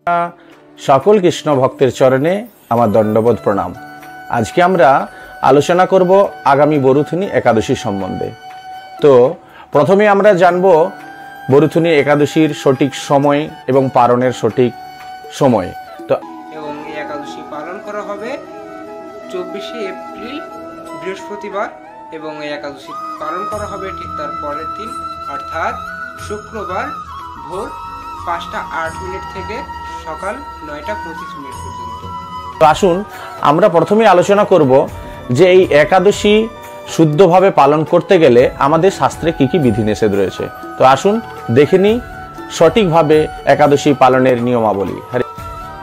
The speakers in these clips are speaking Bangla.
সকল কৃষ্ণ ভক্তের চরণে আমার দণ্ডবোধ প্রণাম। আজকে আমরা আলোচনা করব আগামী বরুথুনি একাদশী সম্বন্ধে। তো প্রথমে আমরা জানব বরুথুনি একাদশীর সঠিক সময় এবং পালনের সঠিক সময়। তো এবং এই একাদশী পালন করা হবে 24শে এপ্রিল বৃহস্পতিবার এবং এই একাদশী পালন করা হবে ঠিক তার পরের দিন অর্থাৎ শুক্রবার ভোর 5:08 থেকে সকাল 9:25 পর্যন্ত। তো আসুন আমরা প্রথমে আলোচনা করব যে এই একাদশী শুদ্ধভাবে পালন করতে গেলে আমাদের শাস্ত্রে কি কি বিধিনিষেধ রয়েছে। তো আসুন দেখে নিই সঠিকভাবে একাদশী পালনের নিয়মাবলী।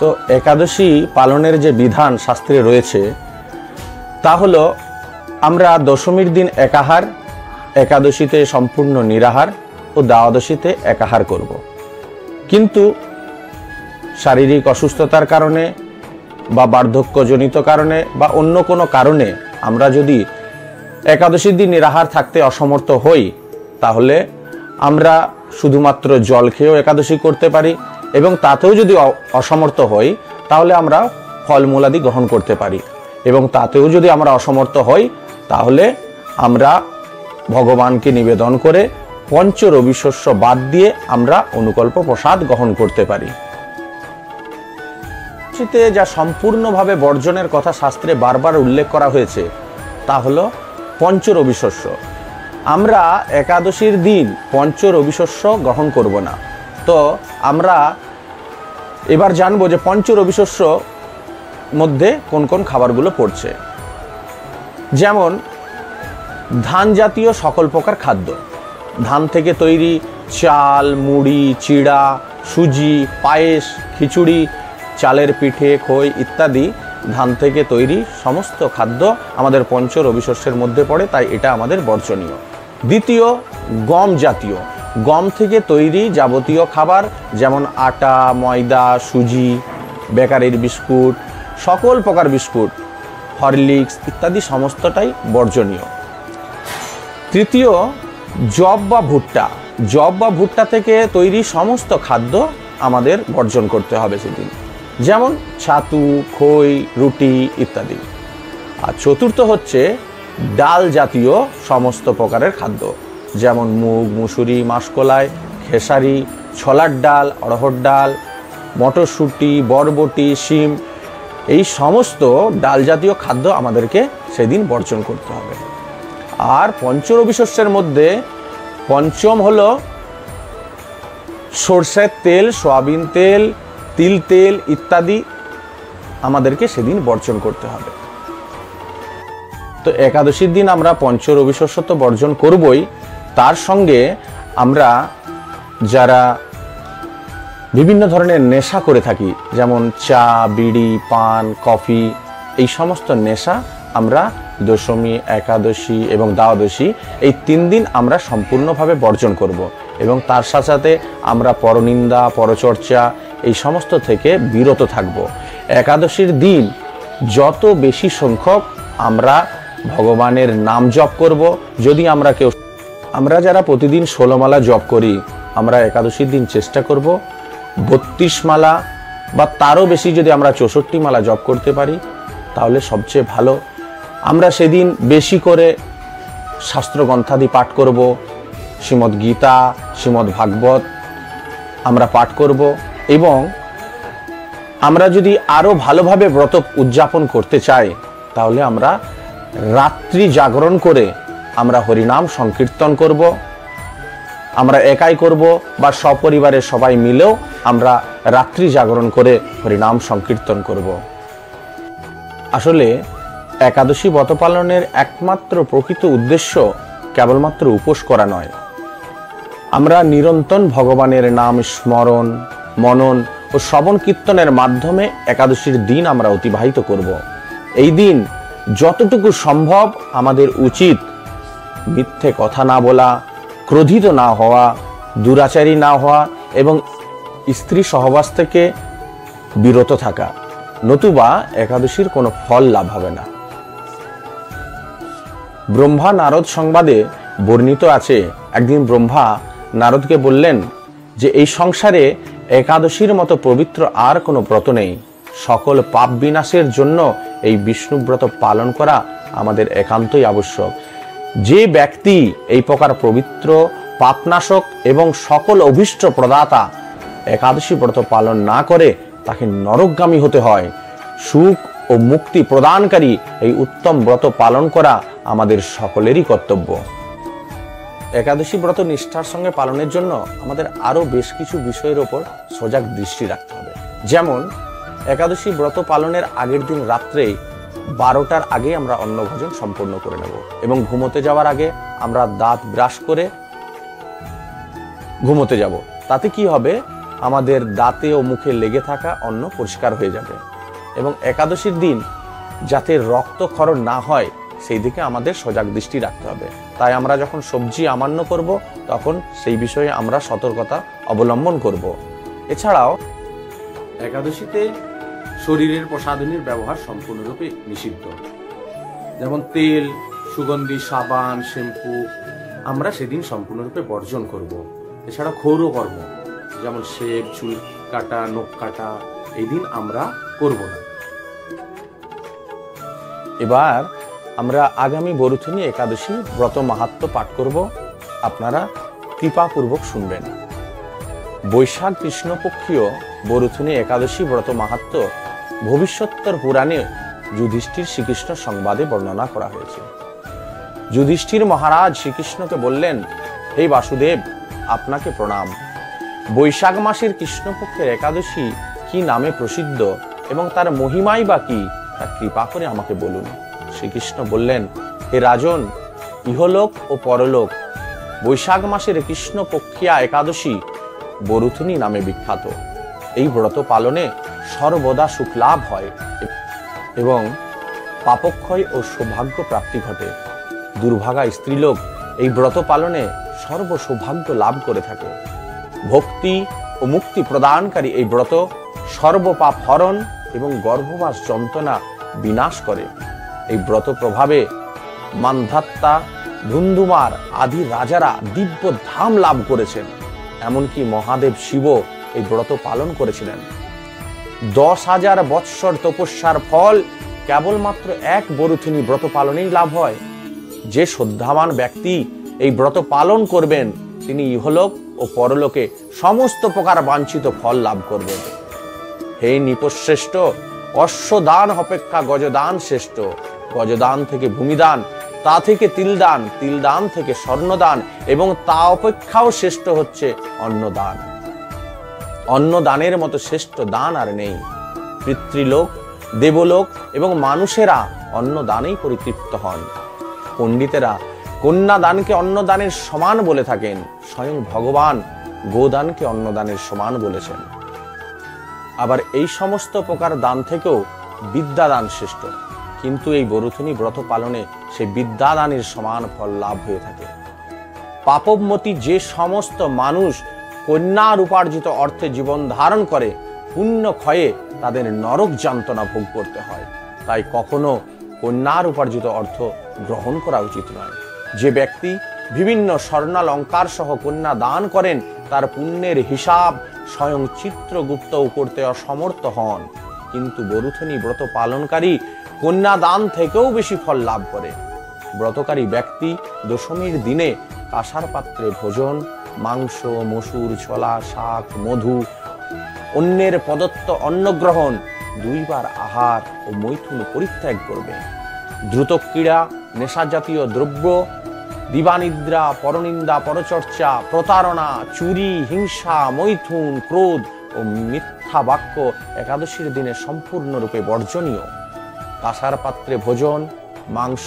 তো একাদশী পালনের যে বিধান শাস্ত্রে রয়েছে তা হলো আমরা দশমীর দিন একাহার, একাদশীতে সম্পূর্ণ নিরাহার ও দ্বাদশীতে একাহার করব। কিন্তু শারীরিক অসুস্থতার কারণে বা বার্ধক্যজনিত কারণে বা অন্য কোনো কারণে আমরা যদি একাদশীর দিন নিরাহার থাকতে অসমর্থ হই তাহলে আমরা শুধুমাত্র জল খেয়েও একাদশী করতে পারি এবং তাতেও যদি অসমর্থ হই তাহলে আমরা ফলমূলাদি গ্রহণ করতে পারি এবং তাতেও যদি আমরা অসমর্থ হই তাহলে আমরা ভগবানকে নিবেদন করে পঞ্চ রবি শস্য বাদ দিয়ে আমরা অনুকল্প প্রসাদ গ্রহণ করতে পারি। যা সম্পূর্ণভাবে বর্জনের কথা শাস্ত্রে বারবার উল্লেখ করা হয়েছে তা হলো পঞ্চ রবি শস্য। আমরা একাদশীর দিন পঞ্চ রবি শস্য গ্রহণ করব না। তো আমরা এবার জানবো যে পঞ্চ রবি শস্য মধ্যে কোন কোন খাবারগুলো পড়ছে। যেমন ধান জাতীয় সকল প্রকার খাদ্য, ধান থেকে তৈরি চাল, মুড়ি, চিড়া, সুজি, পায়েস, খিচুড়ি, চালের পিঠে, খই ইত্যাদি ধান থেকে তৈরি সমস্ত খাদ্য আমাদের পঞ্চ রবি শস্যের মধ্যে পড়ে, তাই এটা আমাদের বর্জনীয়। দ্বিতীয়, গম জাতীয়, গম থেকে তৈরি যাবতীয় খাবার যেমন আটা, ময়দা, সুজি, বেকারির বিস্কুট, সকল প্রকার বিস্কুট, হরলিক্স ইত্যাদি সমস্তটাই বর্জনীয়। তৃতীয়, জব বা ভুট্টা, জব বা ভুট্টা থেকে তৈরি সমস্ত খাদ্য আমাদের বর্জন করতে হবে সেদিন, যেমন ছাতু, খই, রুটি ইত্যাদি। আর চতুর্থ হচ্ছে ডাল জাতীয় সমস্ত প্রকারের খাদ্য, যেমন মুগ, মুসুরি, মাসকলাই, খেসারি, ছোলার ডাল, অড়হর ডাল, মটরশুঁটি, বরবটি, শিম এই সমস্ত ডাল জাতীয় খাদ্য আমাদেরকে সেদিন বর্জন করতে হবে। আর পঞ্চ রবি শস্যের মধ্যে পঞ্চম হলো সরষের তেল, সয়াবিন তেল, তিল তেল ইত্যাদি আমাদেরকে সেদিন বর্জন করতে হবে। তো একাদশীর দিন আমরা পঞ্চ রবি শস্য তো বর্জন করবই, তার সঙ্গে আমরা যারা বিভিন্ন ধরনের নেশা করে থাকি যেমন চা, বিড়ি, পান, কফি এই সমস্ত নেশা আমরা দশমী, একাদশী এবং দ্বাদশী এই 3 দিন আমরা সম্পূর্ণভাবে বর্জন করব এবং তার সাথে সাথে আমরা পরনিন্দা, পরচর্চা এই সমস্ত থেকে বিরত থাকব। একাদশীর দিন যত বেশি সংখ্যক আমরা ভগবানের নাম জপ করব। যদি আমরা যারা প্রতিদিন 16 মালা জপ করি, আমরা একাদশীর দিন চেষ্টা করব 32 মালা বা তারও বেশি যদি আমরা 64 মালা জপ করতে পারি তাহলে সবচেয়ে ভালো। আমরা সেদিন বেশি করে শাস্ত্রগ্রন্থাদি পাঠ করব, শ্রীমদ্ গীতা, শ্রীমদ্ ভাগবত আমরা পাঠ করব এবং আমরা যদি আরও ভালোভাবে ব্রত উদযাপন করতে চাই তাহলে আমরা রাত্রি জাগরণ করে আমরা হরিনাম সংকীর্তন করব। আমরা একাই করব বা সপরিবারের সবাই মিলেও আমরা রাত্রি জাগরণ করে হরিনাম সংকীর্তন করব। আসলে একাদশী ব্রত পালনের একমাত্র প্রকৃত উদ্দেশ্য কেবলমাত্র উপোস করা নয়, আমরা নিরন্তর ভগবানের নাম স্মরণ, মনন ও শ্রবণ কীর্তনের মাধ্যমে একাদশীর দিন আমরা অতিবাহিত করব। এই দিন যতটুকু সম্ভব আমাদের উচিত মিথ্যে কথা না বলা, ক্রোধিত না হওয়া, দুরাচারী না হওয়া এবং স্ত্রী সহবাস থেকে বিরত থাকা, নতুবা একাদশীর কোনো ফল লাভ হবে না। ব্রহ্মা নারদ সংবাদে বর্ণিত আছে, একদিন ব্রহ্মা নারদকে বললেন যে এই সংসারে একাদশীর মতো পবিত্র আর কোনো ব্রত নেই। সকল পাপ বিনাশের জন্য এই বিষ্ণু ব্রত পালন করা আমাদের একান্তই আবশ্যক। যে ব্যক্তি এই প্রকার পবিত্র পাপনাশক এবং সকল অভীষ্ট প্রদাতা একাদশী ব্রত পালন না করে তাকে নরকগামী হতে হয়। সুখ ও মুক্তি প্রদানকারী এই উত্তম ব্রত পালন করা আমাদের সকলেরই কর্তব্য। একাদশী ব্রত নিষ্ঠার সঙ্গে পালনের জন্য আমাদের আরো বেশ কিছু বিষয়ের উপর সজাগ দৃষ্টি রাখতে হবে। যেমন একাদশী ব্রত পালনের আগের দিন রাত্রে 12টার আগে আমরা অন্নভোজন সম্পূর্ণ করে নেব এবং ঘুমোতে যাওয়ার আগে আমরা দাঁত ব্রাশ করে ঘুমোতে যাব। তাতে কি হবে, আমাদের দাঁতে ও মুখে লেগে থাকা অন্ন পরিষ্কার হয়ে যাবে এবং একাদশীর দিন যাতে রক্তক্ষরণ না হয় সেই দিকে আমাদের সজাগ দৃষ্টি রাখতে হবে। তাই আমরা যখন সবজি আমান্য করব তখন সেই বিষয়ে আমরা সতর্কতা অবলম্বন করব। এছাড়াও একাদশীতে শরীরের প্রসাধনীর ব্যবহার সম্পূর্ণরূপে নিষিদ্ধ। যেমন তেল, সুগন্ধি, সাবান, শ্যাম্পু আমরা সেদিন সম্পূর্ণরূপে বর্জন করব। এছাড়া ক্ষৌর কর্ম যেমন শেভ, চুল কাটা, নখ কাটা এই দিন আমরা করব না। এবার আমরা আগামী বরুথনী একাদশী ব্রত মাহাত্ম্য পাঠ করব। আপনারা কৃপাপূর্বক শুনবেন। বৈশাখ কৃষ্ণপক্ষীয় বরুথনী একাদশী ব্রত মাহাত্ম্য ভবিষ্যোত্তর পুরাণে যুধিষ্ঠির শ্রীকৃষ্ণ সংবাদে বর্ণনা করা হয়েছে। যুধিষ্ঠির মহারাজ শ্রীকৃষ্ণকে বললেন, হে বাসুদেব, আপনাকে প্রণাম। বৈশাখ মাসের কৃষ্ণপক্ষের একাদশী কি নামে প্রসিদ্ধ এবং তার মহিমাই বা কি, তা কৃপা করে আমাকে বলুন। শ্রীকৃষ্ণ বললেন, হে রাজন, ইহলোক ও পরলোক বৈশাখ মাসের কৃষ্ণপক্ষিয়া একাদশী বরুথনী নামে বিখ্যাত। এই ব্রত পালনে সর্বদা সুখ লাভ হয় এবং পাপক্ষয় ও সৌভাগ্য প্রাপ্তি ঘটে। দুর্ভাগা স্ত্রীলোক এই ব্রত পালনে সর্ব সৌভাগ্য লাভ করে থাকে। ভক্তি ও মুক্তি প্রদানকারী এই ব্রত সর্বপাপ হরণ এবং গর্ভবাস যন্ত্রণা বিনাশ করে। এই ব্রত প্রভাবে মান্ধাত্তা, ধুন্ধুমার আদি রাজারা দিব্য ধাম লাভ করেছেন। এমনকি মহাদেব শিব এই ব্রত পালন করেছিলেন। 10,000 বৎসর তপস্যার ফল কেবলমাত্র এক বরুথনী ব্রত পালনেই লাভ হয়। যে শ্রদ্ধাবান ব্যক্তি এই ব্রত পালন করবেন তিনি ইহলোক ও পরলোকে সমস্ত প্রকার বাঞ্ছিত ফল লাভ করবেন। হে নৃপশ্রেষ্ঠ, অশ্বদান অপেক্ষা গজদান শ্রেষ্ঠ। গজদান থেকে ভূমিদান, তা থেকে তিলদান, তিলদান থেকে স্বর্ণদান এবং তা অপেক্ষাও শ্রেষ্ঠ হচ্ছে অন্নদান। অন্নদানের মতো শ্রেষ্ঠ দান আর নেই। পিতৃলোক, দেবলোক এবং মানুষেরা অন্নদানেই পরিতৃপ্ত হন। পণ্ডিতেরা কন্যাদানকে অন্নদানের সমান বলে থাকেন। স্বয়ং ভগবান গোদানকে অন্নদানের সমান বলেছেন। আবার এই সমস্ত প্রকার দান থেকেও বিদ্যাদান শ্রেষ্ঠ, কিন্তু এই বরুথনী ব্রত পালনে সেই বিদ্যাদানের সমান ফল লাভ হয়ে থাকে। পাপমতী যে সমস্ত মানুষ কন্যার উপার্জিত অর্থে জীবন ধারণ করে পুণ্য ক্ষয়ে তাদের নরক যাতনা ভোগ করতে হয়। তাই কখনো কন্যার উপার্জিত অর্থ গ্রহণ করা উচিত নয়। যে ব্যক্তি বিভিন্ন স্বর্ণালঙ্কার সহ কন্যা দান করেন তার পুণ্যের হিসাব স্বয়ং চিত্রগুপ্তও করতে অসমর্থ হন, কিন্তু বরুথনী ব্রত পালনকারী কন্যা দান থেকেও বেশি ফল লাভ করে। ব্রতকারী ব্যক্তি দশমীর দিনে কাঁসার পাত্রে ভোজন, মাংস, মসুর, ছোলা, শাক, মধু, অন্যের প্রদত্ত অন্নগ্রহণ, 2 বার আহার ও মৈথুন পরিত্যাগ করবে। দ্রুত ক্রীড়া, নেশা জাতীয় দ্রব্য, দিবানিদ্রা, পরনিন্দা, পরচর্চা, প্রতারণা, চুরি, হিংসা, মৈথুন, ক্রোধ ও মিথ্যা বাক্য একাদশীর দিনে সম্পূর্ণরূপে বর্জনীয়। কাঁসার পাত্রে ভোজন, মাংস,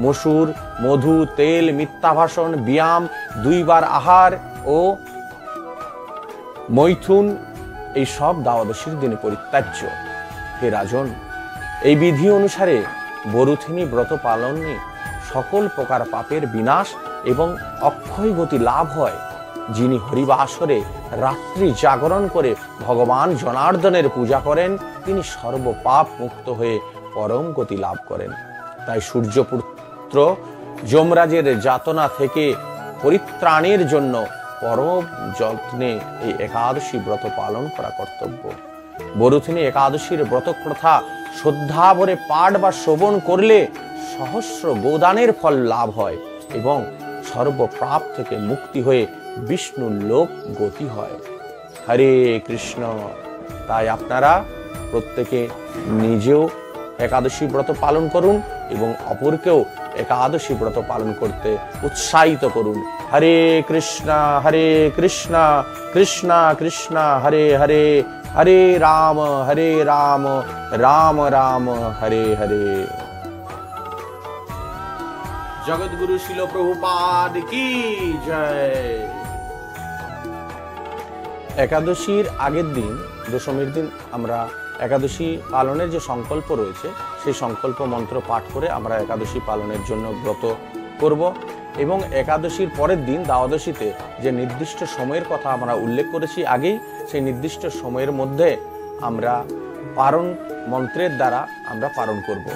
মসুর, মধু, তেল, মিথ্যা ভাষণ, ব্যায়াম, 2 বার আহার ও মৈথুন এই সব দ্বাদশীর দিনে পরিত্যাজ্য। হে রাজন, এই বিধি অনুসারে বরুথনী ব্রত পালনে সকল প্রকার পাপের বিনাশ এবং অক্ষয় গতি লাভ হয়। যিনি হরিবাসরে রাত্রি জাগরণ করে ভগবান জনার্দনের পূজা করেন তিনি সর্বপাপ মুক্ত হয়ে পরম গতি লাভ করেন। তাই সূর্যপুত্র যমরাজের যাতনা থেকে পরিত্রাণের জন্য পরম যত্নে এই একাদশী ব্রত পালন করা কর্তব্য। বরুথিনী একাদশীর ব্রত কথা শ্রদ্ধা ভরে পাঠ বা শ্রবণ করলে সহস্র গোদানের ফল লাভ হয় এবং সর্বপাপ থেকে মুক্তি হয়ে বিষ্ণু লোক গতি হয়। হরে কৃষ্ণ। তাই আপনারা প্রত্যেকে নিজেও একাদশী ব্রত পালন করুন এবং অপরকেও একাদশী ব্রত পালন করতে উৎসাহিত করুন। হরে কৃষ্ণ কৃষ্ণ কৃষ্ণ হরে হরে, হরে রাম রাম রাম হরে হরে। জগৎগুরু শিল প্রভুপাদ কি জয়। একাদশীর আগের দিন, দশমীর দিন, আমরা একাদশী পালনের যে সংকল্প রয়েছে সেই সংকল্প মন্ত্র পাঠ করে আমরা একাদশী পালনের জন্য ব্রত করব এবং একাদশীর পরের দিন দ্বাদশীতে যে নির্দিষ্ট সময়ের কথা আমরা উল্লেখ করেছি আগেই, সেই নির্দিষ্ট সময়ের মধ্যে আমরা পারণ মন্ত্রের দ্বারা আমরা পালন করব।